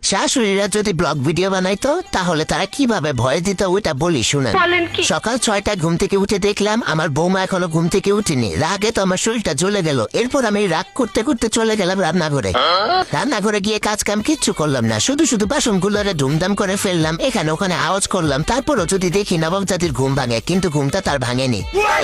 শাশুড়িরা যদি blog video বানাইতো তাহলে তারা কিভাবে ভয় দিত ওইটা বলি শুনেন। সকাল 6টায় ঘুম থেকে উঠে দেখলাম আমার বৌমা এখনো ঘুম থেকে উঠেনি। রাগে তো আমার শরীরটা জ্বলে গেল। এরপর আমি রাগ করতে করতে চলে গেলাম রান্নাঘরে গিয়ে কাজ কাম কিচ্ছু করলাম না, শুধু শুধু বাসনগুলোরে ধুমধাম করে ফেললাম, এখানে ওখানে আওয়াজ করলাম। তারপরও যদি দেখি নবাব জাতির ঘুম ভাঙে, কিন্তু ঘুমটা তার ভাঙেনি।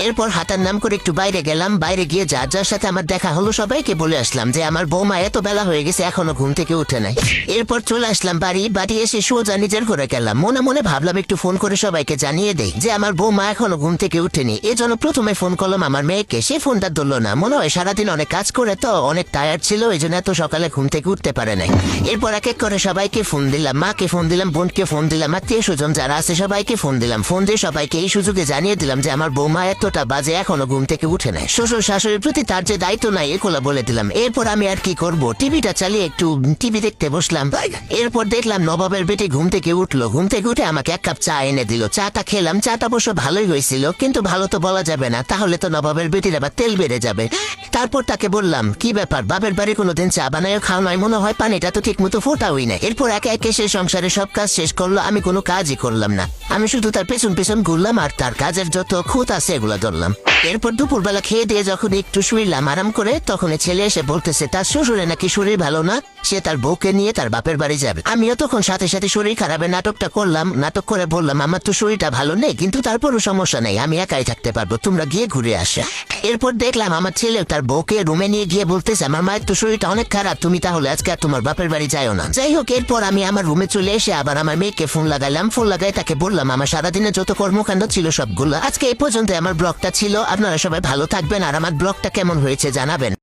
এরপর হাতার নাম করে একটু বাইরে গেলাম। বাইরে গিয়ে যার যার সাথে আমার দেখা হলো সবাইকে বলে আসলাম যে আমার বৌমা এত বেলা হয়ে গেছে এখনো ঘুম থেকে উঠে নাই। এরপর চলে আসলাম বাড়ি এসে সোজা নিজের ঘরে গেলাম। মনে মনে ভাবলাম একটু ফোন করে সবাইকে জানিয়ে দেই যে আমার বৌমা এখনো ঘুম থেকে উঠেনি। এজন্য প্রথমে ফোন করলাম আমার মেয়েকে, সে ফোনটা ধরলো না। মনে হয় সারাদিন অনেক কাজ করে তো অনেক টায়ার্ড ছিল, এই জন্য এত সকালে ঘুম থেকে উঠতে পারে নাই। এরপর এক এক করে সবাইকে ফোন দিলাম, মাকে ফোন দিলাম, বোনকে ফোন দিলাম, আত্মীয় স্বজন যারা আছে সবাইকে ফোন দিলাম। ফোন দিয়ে সবাইকে এই সুযোগে জানিয়ে দিলাম যে আমার বৌমা এতটা বাজে এখনো ঘুম থেকে উঠে নাই। শ্বশুর শাশুড়ির প্রতি তার যে দায়িত্ব নাই এগুলো বলে দিলাম। এরপর আমি আর কি করব, টিভিটা চালিয়ে একটু টিভি দেখতে বসলাম। এরপর দেখলাম নবাবের বেটি ঘুম থেকে উঠলো। ঘুম থেকে উঠে আমাকে এক কাপ চা এনে দিল। চাটা খেলাম, চাটা অবশ্য ভালোই হয়েছিল, কিন্তু ভালো তো বলা যাবে না, তাহলে তো নবাবের বেটির আবার তেল বেড়ে যাবে। তারপর তাকে বললাম কি ব্যাপার, বাপের বাড়ি কোনোদিন চা বানায় খাওয়া নয়, মনে হয় পানিটা তো ঠিক মতো ফোটাওই না। এরপর একে একে সে সংসারে সব কাজ শেষ করলো, আমি কোনো কাজই করলাম না। আমি শুধু তার পেছন পেছন ঘুরলাম আর তার কাজের যত খুঁত আছে এগুলো ধরলাম। এরপর দুপুরবেলা খেয়ে দিয়ে যখন একটু শুইলাম আরাম করে, তখন ছেলে এসে বলতেছে তার শ্বশুরে নাকি শরীর ভালো না, সে তার বউকে নিয়ে তার বাপের বাড়ি যাবে। আমিও তখন সাথে সাথে শরীর খারাপের নাটকটা করলাম। নাটক করে বললাম আমার তো শরীরটা ভালো নেই, কিন্তু তারপরও সমস্যা নেই, আমি একাই থাকতে পারবো, তোমরা গিয়ে ঘুরে আসো। এরপর দেখলাম আমার ছেলে তার বউকে রুমে নিয়ে গিয়ে বলতেছে আমার মায়ের তো শরীরটা অনেক খারাপ, তুমি তাহলে আজকে আর তোমার বাপের বাড়ি যাও না। যাই হোক, এরপর আমি আমার রুমে চলে এসে আবার আমার মেয়েকে ফোন লাগাইলাম। ফোন লাগাই তাকে বললাম আমার সারাদিনে যত কর্মকাণ্ড ছিল সবগুলো। আজকে এই পর্যন্ত আমার ব্লগটা ছিল। আপনারা সবাই ভালো থাকবেন আর আমার ব্লগটা কেমন হয়েছে জানাবেন।